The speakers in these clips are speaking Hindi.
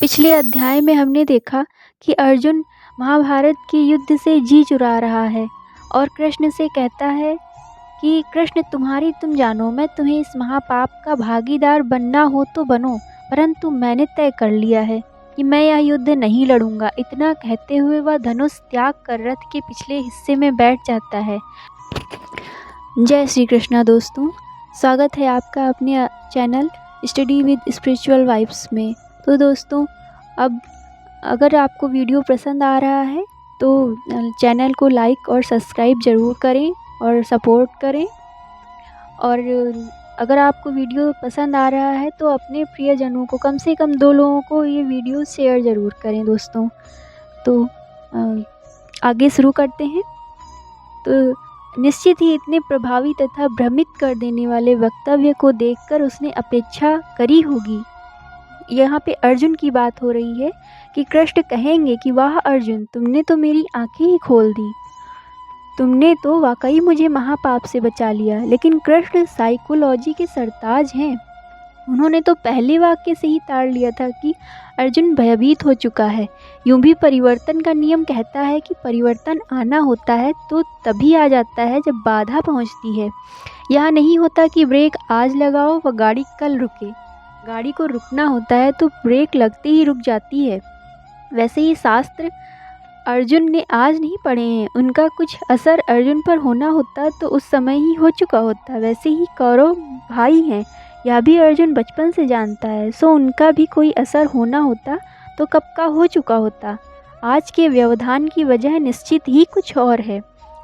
पिछले अध्याय में हमने देखा कि अर्जुन महाभारत के युद्ध से जी चुरा रहा है और कृष्ण से कहता है कि कृष्ण तुम जानो, मैं तुम्हें इस महापाप का भागीदार बनना हो तो बनो, परंतु मैंने तय कर लिया है कि मैं यह युद्ध नहीं लड़ूंगा। इतना कहते हुए वह धनुष त्याग कर रथ के पिछले हिस्से में बैठ जाता है। जय श्री कृष्णा दोस्तों, स्वागत है आपका अपने channel study with spiritual vibes में। तो दोस्तों, अब अगर आपको वीडियो पसंद आ रहा है तो चैनल को लाइक और सब्सक्राइब ज़रूर करें और सपोर्ट करें। और अगर आपको वीडियो पसंद आ रहा है तो अपने प्रियजनों को, कम से कम 2 लोगों को ये वीडियो शेयर ज़रूर करें दोस्तों। तो आगे शुरू करते हैं। तो निश्चित ही इतने प्रभावी तथा भ्रमित कर देने वाले वक्तव्य को देखकर उसने अपेक्षा करी होगी। यहाँ पे अर्जुन की बात हो रही है कि कृष्ण कहेंगे कि वाह अर्जुन, तुमने तो मेरी आंखें ही खोल दी, तुमने तो वाकई मुझे महापाप से बचा लिया। लेकिन कृष्ण साइकोलॉजी के सरताज हैं, उन्होंने तो पहले वाक्य से ही ताड़ लिया था कि अर्जुन भयभीत हो चुका है। यूं भी परिवर्तन का नियम कहता है कि परिवर्तन आना होता है तो तभी आ जाता है जब बाधा पहुंचती है। यह नहीं होता कि ब्रेक आज लगाओ व गाड़ी कल रुके। गाड़ी को रुकना होता है तो ब्रेक लगते ही रुक जाती है। वैसे ही शास्त्र अर्जुन ने आज नहीं पढ़े हैं, उनका कुछ असर अर्जुन पर होना होता तो उस समय ही हो चुका होता। वैसे ही कौरव भाई हैं, यह भी अर्जुन बचपन से जानता है, सो उनका भी कोई असर होना होता तो कब का हो चुका होता। आज के व्यवधान की वजह निश्चित ही कुछ और है,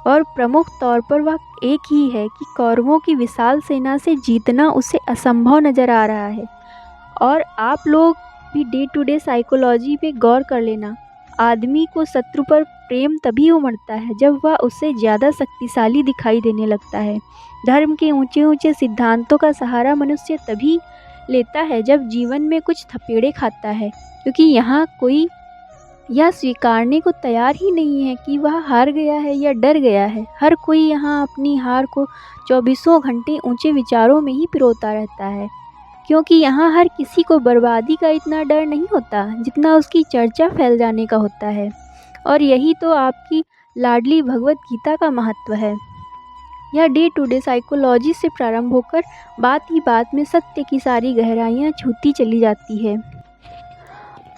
और प्रमुख तौर पर वह एक ही है कि कौरवों की विशाल सेना से जीतना उसे असंभव नज़र आ रहा है। और आप लोग भी डे टू डे साइकोलॉजी पे गौर कर लेना। आदमी को शत्रु पर प्रेम तभी उमड़ता है जब वह उससे ज़्यादा शक्तिशाली दिखाई देने लगता है। धर्म के ऊंचे ऊंचे सिद्धांतों का सहारा मनुष्य तभी लेता है जब जीवन में कुछ थपेड़े खाता है, क्योंकि यहाँ कोई यह स्वीकारने को तैयार ही नहीं है कि वह हार गया है या डर गया है। हर कोई यहाँ अपनी हार को 24 घंटे ऊंचे विचारों में ही पिरोता रहता है, क्योंकि यहाँ हर किसी को बर्बादी का इतना डर नहीं होता जितना उसकी चर्चा फैल जाने का होता है। और यही तो आपकी लाडली भगवत गीता का महत्व है। यह डे टू डे साइकोलॉजी से प्रारंभ होकर बात ही बात में सत्य की सारी गहराइयाँ छूती चली जाती है।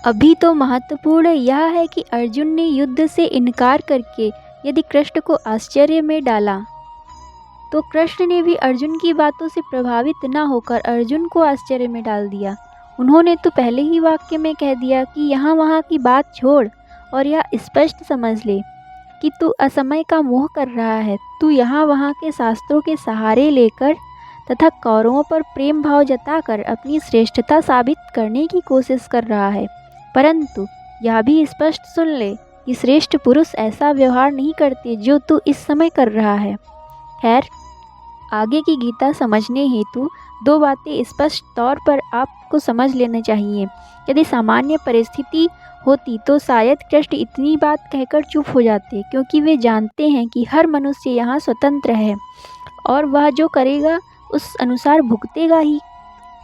अभी तो महत्वपूर्ण यह है कि अर्जुन ने युद्ध से इनकार करके यदि कृष्ण को आश्चर्य में डाला, तो कृष्ण ने भी अर्जुन की बातों से प्रभावित न होकर अर्जुन को आश्चर्य में डाल दिया। उन्होंने तो पहले ही वाक्य में कह दिया कि यहाँ वहाँ की बात छोड़ और यह स्पष्ट समझ ले कि तू असमय का मोह कर रहा है। तू यहाँ वहाँ के शास्त्रों के सहारे लेकर तथा कौरवों पर प्रेम भाव जताकर अपनी श्रेष्ठता साबित करने की कोशिश कर रहा है, परंतु यह भी स्पष्ट सुन ले कि श्रेष्ठ पुरुष ऐसा व्यवहार नहीं करते जो तू इस समय कर रहा है। खैर, आगे की गीता समझने हेतु 2 बातें स्पष्ट तौर पर आपको समझ लेना चाहिए। यदि सामान्य परिस्थिति होती तो शायद कृष्ण इतनी बात कहकर चुप हो जाते, क्योंकि वे जानते हैं कि हर मनुष्य यहाँ स्वतंत्र है और वह जो करेगा उस अनुसार भुगतेगा ही।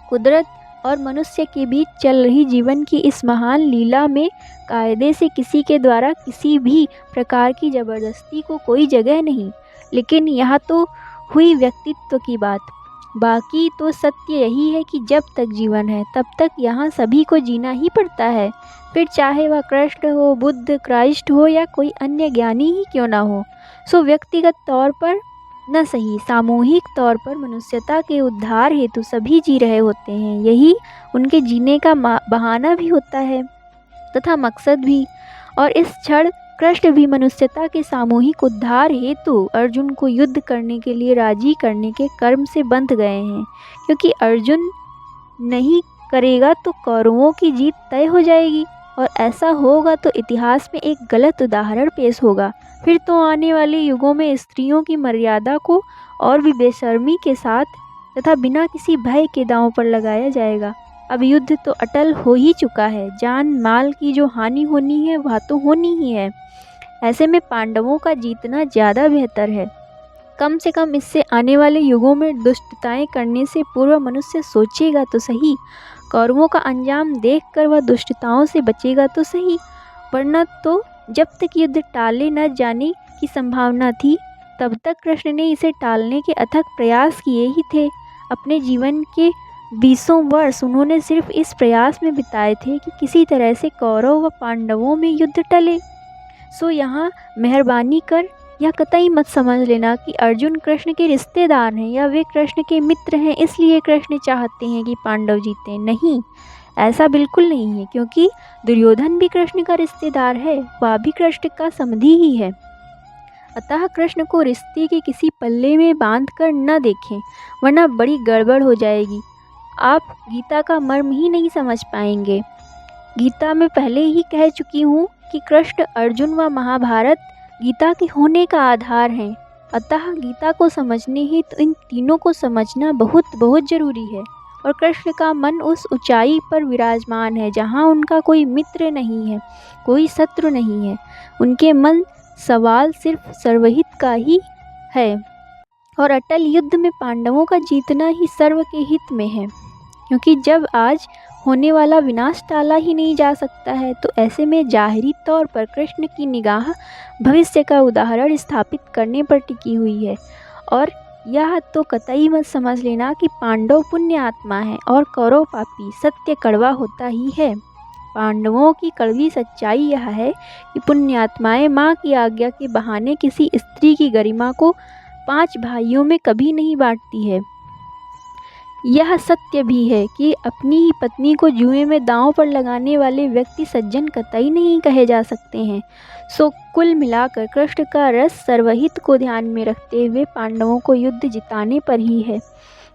कुदरत और मनुष्य के बीच चल रही जीवन की इस महान लीला में कायदे से किसी के द्वारा किसी भी प्रकार की ज़बरदस्ती को कोई जगह नहीं। लेकिन यह तो हुई व्यक्तित्व की बात। बाकी तो सत्य यही है कि जब तक जीवन है तब तक यहाँ सभी को जीना ही पड़ता है, फिर चाहे वह कृष्ण हो, बुद्ध, क्राइस्ट हो या कोई अन्य ज्ञानी ही क्यों ना हो। सो व्यक्तिगत तौर पर न सही, सामूहिक तौर पर मनुष्यता के उद्धार हेतु सभी जी रहे होते हैं। यही उनके जीने का बहाना भी होता है तथा मकसद भी। और इस क्षण कृष्ण भी मनुष्यता के सामूहिक उद्धार हेतु अर्जुन को युद्ध करने के लिए राजी करने के कर्म से बंध गए हैं, क्योंकि अर्जुन नहीं करेगा तो कौरवों की जीत तय हो जाएगी, और ऐसा होगा तो इतिहास में एक गलत उदाहरण पेश होगा। फिर तो आने वाले युगों में स्त्रियों की मर्यादा को और भी बेशर्मी के साथ तथा बिना किसी भय के दांव पर लगाया जाएगा। अब युद्ध तो अटल हो ही चुका है, जान माल की जो हानि होनी है वह तो होनी ही है। ऐसे में पांडवों का जीतना ज़्यादा बेहतर है। कम से कम इससे आने वाले युगों में दुष्टताएं करने से पूर्व मनुष्य सोचेगा तो सही। कौरवों का अंजाम देखकर वह दुष्टताओं से बचेगा तो सही, वरना तो जब तक युद्ध टाले न जाने की संभावना थी तब तक कृष्ण ने इसे टालने के अथक प्रयास किए ही थे। अपने जीवन के 20 वर्ष उन्होंने सिर्फ इस प्रयास में बिताए थे कि किसी तरह से कौरव व पांडवों में युद्ध टले। सो यहाँ मेहरबानी कर यह कतई मत समझ लेना कि अर्जुन कृष्ण के रिश्तेदार हैं या वे कृष्ण के मित्र हैं इसलिए कृष्ण चाहते हैं कि पांडव जीतें। नहीं, ऐसा बिल्कुल नहीं है, क्योंकि दुर्योधन भी कृष्ण का रिश्तेदार है, वह भी कृष्ण का समधी ही है। अतः कृष्ण को रिश्ते के किसी पल्ले में बांध कर न देखें, वरना बड़ी गड़बड़ हो जाएगी। आप गीता का मर्म ही नहीं समझ पाएंगे। गीता में पहले ही कह चुकी हूँ कि कृष्ण, अर्जुन व महाभारत गीता के होने का आधार हैं। अतः गीता को समझने ही तो इन तीनों को समझना बहुत बहुत ज़रूरी है। और कृष्ण का मन उस ऊंचाई पर विराजमान है जहाँ उनका कोई मित्र नहीं है, कोई शत्रु नहीं है। उनके मन सवाल सिर्फ सर्वहित का ही है और अटल युद्ध में पांडवों का जीतना ही सर्व के हित में है। क्योंकि जब आज होने वाला विनाश टाला ही नहीं जा सकता है तो ऐसे में जाहिरी तौर पर कृष्ण की निगाह भविष्य का उदाहरण स्थापित करने पर टिकी हुई है। और यह तो कतई मत समझ लेना कि पांडव पुण्य आत्मा है और कौरव पापी। सत्य कड़वा होता ही है। पांडवों की कड़वी सच्चाई यह है कि पुण्य आत्माएं माँ की आज्ञा के बहाने किसी स्त्री की गरिमा को 5 भाइयों में कभी नहीं बांटती है। यह सत्य भी है कि अपनी ही पत्नी को जुए में दांव पर लगाने वाले व्यक्ति सज्जन कतई नहीं कहे जा सकते हैं। सो कुल मिलाकर कृष्ण का रस सर्वहित को ध्यान में रखते हुए पांडवों को युद्ध जिताने पर ही है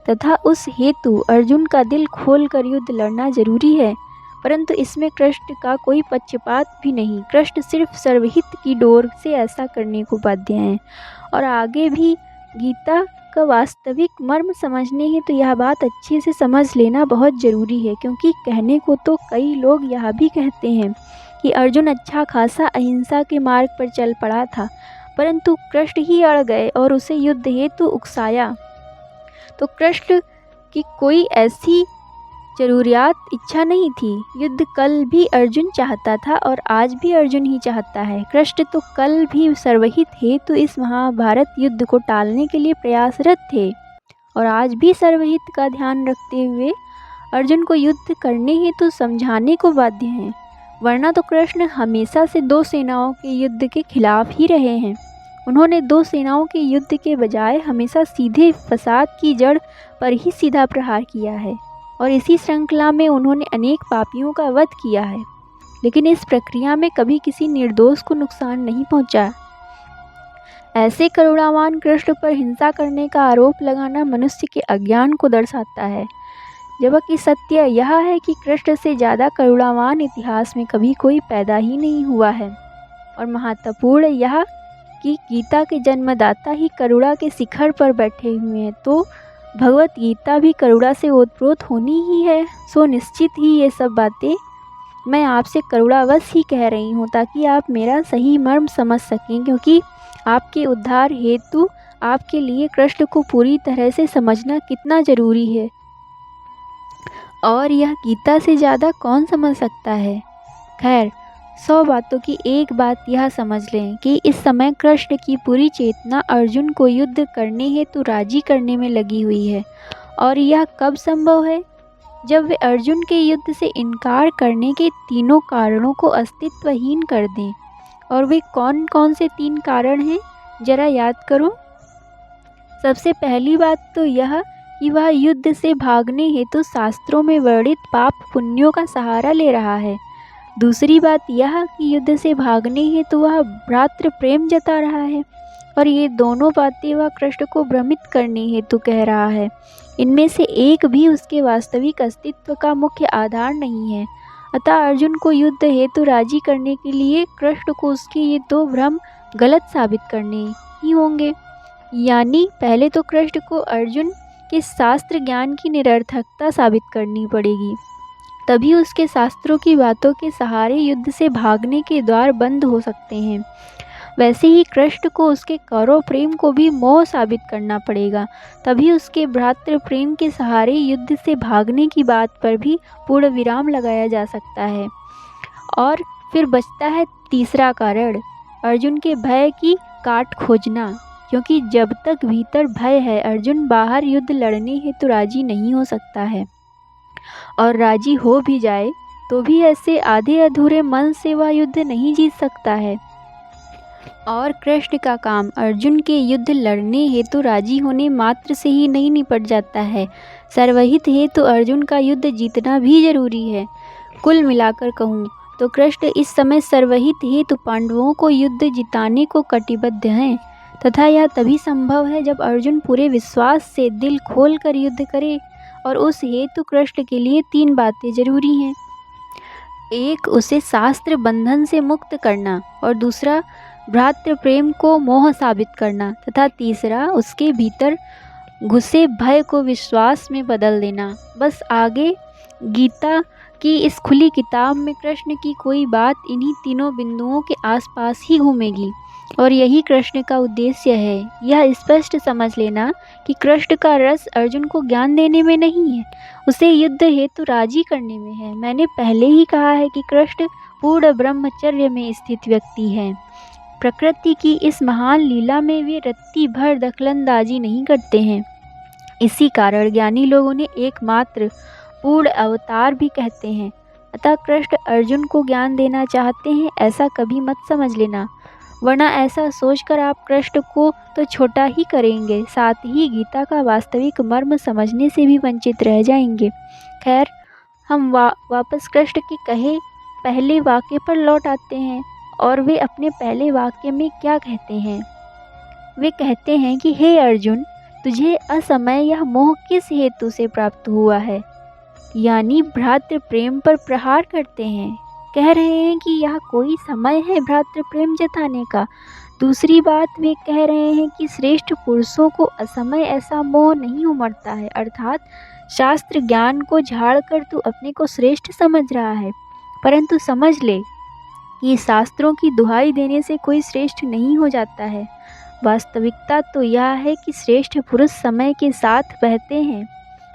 तथा उस हेतु अर्जुन का दिल खोलकर युद्ध लड़ना जरूरी है। परंतु इसमें कृष्ण का कोई पक्षपात भी नहीं। कृष्ण सिर्फ सर्वहित की डोर से ऐसा करने को बाध्य हैं। और आगे भी गीता का वास्तविक मर्म समझने ही तो यह बात अच्छे से समझ लेना बहुत ज़रूरी है। क्योंकि कहने को तो कई लोग यह भी कहते हैं कि अर्जुन अच्छा खासा अहिंसा के मार्ग पर चल पड़ा था, परंतु कृष्ण ही अड़ गए और उसे युद्ध हेतु उकसाया। तो कृष्ण की कोई ऐसी जरूरियात इच्छा नहीं थी। युद्ध कल भी अर्जुन चाहता था और आज भी अर्जुन ही चाहता है। कृष्ण तो कल भी सर्वहित हेतु इस महाभारत युद्ध को टालने के लिए प्रयासरत थे और आज भी सर्वहित का ध्यान रखते हुए अर्जुन को युद्ध करने हेतु समझाने को बाध्य हैं। वरना तो कृष्ण हमेशा से 2 सेनाओं के युद्ध के खिलाफ ही रहे हैं। उन्होंने 2 सेनाओं के युद्ध के बजाय हमेशा सीधे फसाद की जड़ पर ही सीधा प्रहार किया है और इसी श्रृंखला में उन्होंने अनेक पापियों का वध किया है। लेकिन इस प्रक्रिया में कभी किसी निर्दोष को नुकसान नहीं पहुंचा। ऐसे करुणावान कृष्ण पर हिंसा करने का आरोप लगाना मनुष्य के अज्ञान को दर्शाता है। जबकि सत्य यह है कि कृष्ण से ज़्यादा करुणावान इतिहास में कभी कोई पैदा ही नहीं हुआ है। और महत्वपूर्ण यह कि गीता के जन्मदाता ही करुणा के शिखर पर बैठे हुए हैं, तो भगवत गीता भी करुणा से ओतप्रोत होनी ही है। सो निश्चित ही ये सब बातें मैं आपसे करुणावश ही कह रही हूँ ताकि आप मेरा सही मर्म समझ सकें। क्योंकि आपके उद्धार हेतु आपके लिए कृष्ण को पूरी तरह से समझना कितना ज़रूरी है और यह गीता से ज़्यादा कौन समझ सकता है। खैर, 100 बातों की एक बात यह समझ लें कि इस समय कृष्ण की पूरी चेतना अर्जुन को युद्ध करने हेतु राजी करने में लगी हुई है। और यह कब संभव है? जब वे अर्जुन के युद्ध से इनकार करने के तीनों कारणों को अस्तित्वहीन कर दें। और वे कौन कौन से 3 कारण हैं, जरा याद करो। सबसे पहली बात तो यह कि वह युद्ध से भागने हेतु शास्त्रों में वर्णित पाप पुण्यों का सहारा ले रहा है। दूसरी बात यह कि युद्ध से भागने हेतु वह भ्रातृ प्रेम जता रहा है और ये दोनों बातें वह कृष्ण को भ्रमित करने हेतु कह रहा है। इनमें से एक भी उसके वास्तविक अस्तित्व का मुख्य आधार नहीं है। अतः अर्जुन को युद्ध हेतु राजी करने के लिए कृष्ण को उसके ये 2 भ्रम गलत साबित करने ही होंगे। यानी पहले तो कृष्ण को अर्जुन के शास्त्र ज्ञान की निरर्थकता साबित करनी पड़ेगी, तभी उसके शास्त्रों की बातों के सहारे युद्ध से भागने के द्वार बंद हो सकते हैं। वैसे ही कृष्ण को उसके कौरव प्रेम को भी मोह साबित करना पड़ेगा, तभी उसके भ्रातृ प्रेम के सहारे युद्ध से भागने की बात पर भी पूर्ण विराम लगाया जा सकता है। और फिर बचता है तीसरा कारण, अर्जुन के भय की काट खोजना, क्योंकि जब तक भीतर भय है अर्जुन बाहर युद्ध लड़ने हेतु राजी नहीं हो सकता है, और राजी हो भी जाए तो भी ऐसे आधे अधूरे मन से वह युद्ध नहीं जीत सकता है। और कृष्ण का काम अर्जुन के युद्ध लड़ने हेतु राजी होने मात्र से ही नहीं निपट जाता है, सर्वहित हेतु अर्जुन का युद्ध जीतना भी जरूरी है। कुल मिलाकर कहूँ तो कृष्ण इस समय सर्वहित हेतु पांडवों को युद्ध जिताने को कटिबद्ध हैं, तथा यह तभी संभव है जब अर्जुन पूरे विश्वास से दिल खोल कर युद्ध करे, और उस हेतु कृष्ण के लिए 3 बातें जरूरी हैं। एक, उसे शास्त्र बंधन से मुक्त करना, और दूसरा भ्रातृ प्रेम को मोह साबित करना, तथा तीसरा उसके भीतर घुसे भय को विश्वास में बदल देना। बस आगे गीता की इस खुली किताब में कृष्ण की कोई बात इन्हीं तीनों बिंदुओं के आसपास ही घूमेगी, और यही कृष्ण का उद्देश्य है। यह स्पष्ट समझ लेना कि कृष्ण का रस अर्जुन को ज्ञान देने में नहीं है, उसे युद्ध हेतु राजी करने में है। मैंने पहले ही कहा है कि कृष्ण पूर्ण ब्रह्मचर्य में स्थित व्यक्ति है। प्रकृति की इस महान लीला में वे रत्ती भर दखलंदाजी नहीं करते हैं। इसी कारण ज्ञानी लोग उन्हें एकमात्र पूर्ण अवतार भी कहते हैं। अतः कृष्ण अर्जुन को ज्ञान देना चाहते हैं, ऐसा कभी मत समझ लेना, वरना ऐसा सोचकर आप कृष्ण को तो छोटा ही करेंगे, साथ ही गीता का वास्तविक मर्म समझने से भी वंचित रह जाएंगे। खैर, हम वापस कृष्ण के कहे पहले वाक्य पर लौट आते हैं, और वे अपने पहले वाक्य में क्या कहते हैं। वे कहते हैं कि हे अर्जुन, तुझे असमय यह मोह किस हेतु से प्राप्त हुआ है, यानी भ्रातृ प्रेम पर प्रहार करते हैं। कह रहे हैं कि यह कोई समय है भ्रातृ प्रेम जताने का। दूसरी बात, वे कह रहे हैं कि श्रेष्ठ पुरुषों को असमय ऐसा मोह नहीं उमड़ता है, अर्थात शास्त्र ज्ञान को झाड़कर तू अपने को श्रेष्ठ समझ रहा है। परंतु समझ ले कि शास्त्रों की दुहाई देने से कोई श्रेष्ठ नहीं हो जाता है। वास्तविकता तो यह है कि श्रेष्ठ पुरुष समय के साथ बहते हैं।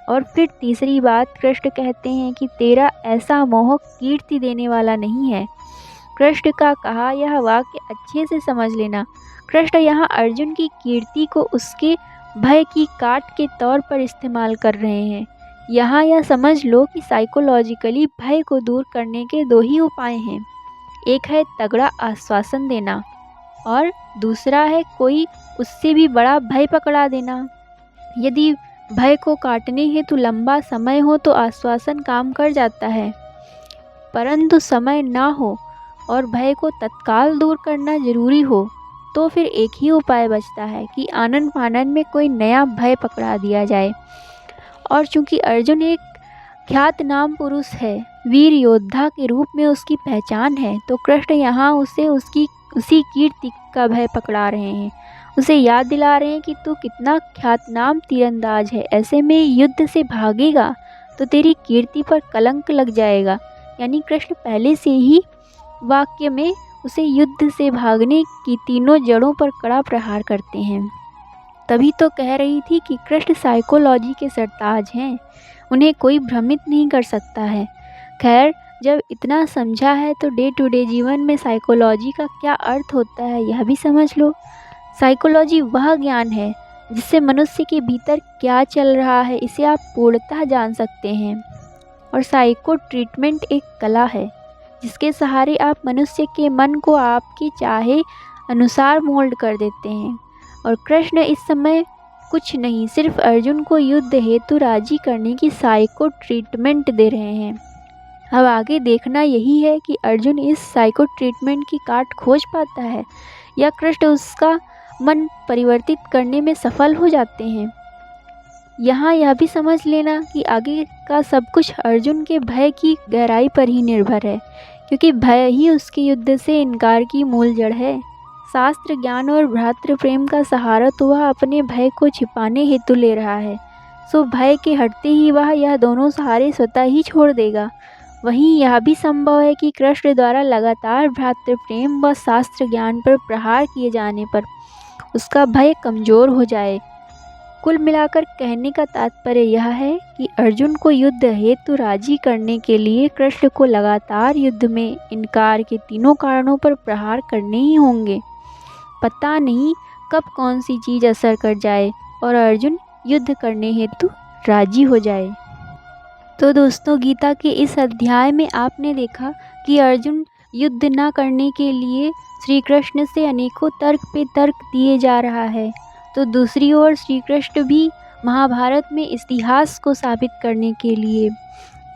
और फिर तीसरी बात, कृष्ण कहते हैं कि तेरा ऐसा मोह कीर्ति देने वाला नहीं है। कृष्ण का कहा यह वाक्य अच्छे से समझ लेना। कृष्ण यहाँ अर्जुन की कीर्ति को उसके भय की काट के तौर पर इस्तेमाल कर रहे हैं। यहाँ यह समझ लो कि साइकोलॉजिकली भय को दूर करने के 2 ही उपाय हैं। एक है तगड़ा आश्वासन देना, और दूसरा है कोई उससे भी बड़ा भय पकड़ा देना। यदि भय को काटने हेतु लंबा समय हो तो आश्वासन काम कर जाता है, परंतु समय ना हो और भय को तत्काल दूर करना जरूरी हो तो फिर एक ही उपाय बचता है कि आनन फानन में कोई नया भय पकड़ा दिया जाए। और चूंकि अर्जुन एक ख्यात नाम पुरुष है, वीर योद्धा के रूप में उसकी पहचान है, तो कृष्ण यहाँ उसे उसी कीर्ति का भय पकड़ा रहे हैं, उसे याद दिला रहे हैं कि तू कितना ख्यातनाम तीरंदाज है। ऐसे में युद्ध से भागेगा तो तेरी कीर्ति पर कलंक लग जाएगा। यानी कृष्ण पहले से ही वाक्य में उसे युद्ध से भागने की तीनों जड़ों पर कड़ा प्रहार करते हैं। तभी तो कह रही थी कि कृष्ण साइकोलॉजी के सरताज हैं, उन्हें कोई भ्रमित नहीं कर सकता है। खैर, जब इतना समझा है तो डे टू डे जीवन में साइकोलॉजी का क्या अर्थ होता है यह भी समझ लो। साइकोलॉजी वह ज्ञान है जिससे मनुष्य के भीतर क्या चल रहा है इसे आप पूर्णतः जान सकते हैं। और साइको ट्रीटमेंट एक कला है जिसके सहारे आप मनुष्य के मन को आपके चाहे अनुसार मोल्ड कर देते हैं। और कृष्ण इस समय कुछ नहीं, सिर्फ अर्जुन को युद्ध हेतु राजी करने की साइको ट्रीटमेंट दे रहे हैं। अब आगे देखना यही है कि अर्जुन इस साइको ट्रीटमेंट की काट खोज पाता है या कृष्ण उसका मन परिवर्तित करने में सफल हो जाते हैं। यहाँ यह भी समझ लेना कि आगे का सब कुछ अर्जुन के भय की गहराई पर ही निर्भर है, क्योंकि भय ही उसके युद्ध से इनकार की मूल जड़ है। शास्त्र ज्ञान और भ्रातृ प्रेम का सहारा तो वह अपने भय को छिपाने हेतु ले रहा है, सो भय के हटते ही वह यह दोनों सहारे स्वतः ही छोड़ देगा। वहीं यह भी संभव है कि कृष्ण द्वारा लगातार भ्रातृ प्रेम व शास्त्र ज्ञान पर प्रहार किए जाने पर उसका भय कमजोर हो जाए। कुल मिलाकर कहने का तात्पर्य यह है कि अर्जुन को युद्ध हेतु राजी करने के लिए कृष्ण को लगातार युद्ध में इनकार के तीनों कारणों पर प्रहार करने ही होंगे। पता नहीं कब कौन सी चीज़ असर कर जाए और अर्जुन युद्ध करने हेतु राजी हो जाए। तो दोस्तों, गीता के इस अध्याय में आपने देखा कि अर्जुन युद्ध न करने के लिए श्री कृष्ण से अनेकों तर्क पे तर्क दिए जा रहा है। तो दूसरी ओर श्री कृष्ण भी महाभारत में इतिहास को साबित करने के लिए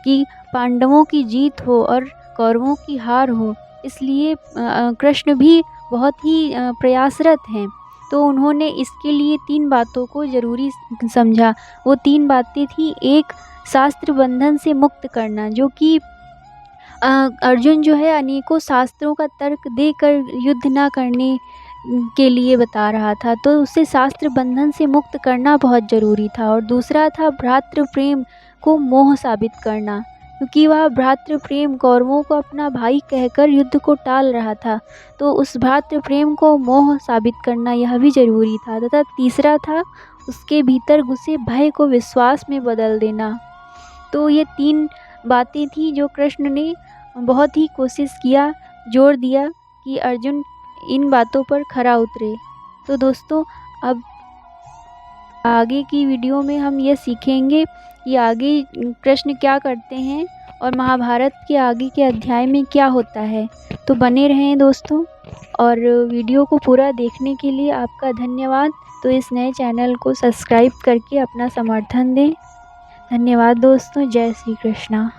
कि पांडवों की जीत हो और कौरवों की हार हो, इसलिए कृष्ण भी बहुत ही प्रयासरत हैं। तो उन्होंने इसके लिए 3 बातों को ज़रूरी समझा। वो 3 बातें थी। एक, शास्त्र बंधन से मुक्त करना, जो कि अर्जुन जो है अनेकों शास्त्रों का तर्क देकर युद्ध ना करने के लिए बता रहा था, तो उसे शास्त्र बंधन से मुक्त करना बहुत ज़रूरी था। और दूसरा था भ्रातृ प्रेम को मोह साबित करना, क्योंकि वह भ्रातृ प्रेम कौरवों को अपना भाई कहकर युद्ध को टाल रहा था, तो उस भ्रातृ प्रेम को मोह साबित करना यह भी ज़रूरी था। तथा तीसरा था उसके भीतर घुसे भय को विश्वास में बदल देना। तो ये 3 बातें थी जो कृष्ण ने बहुत ही कोशिश किया, जोर दिया कि अर्जुन इन बातों पर खरा उतरे। तो दोस्तों, अब आगे की वीडियो में हम ये सीखेंगे कि आगे कृष्ण क्या करते हैं और महाभारत के आगे के अध्याय में क्या होता है। तो बने रहें दोस्तों, और वीडियो को पूरा देखने के लिए आपका धन्यवाद। तो इस नए चैनल को सब्सक्राइब करके अपना समर्थन दें। धन्यवाद दोस्तों। जय श्री कृष्णा।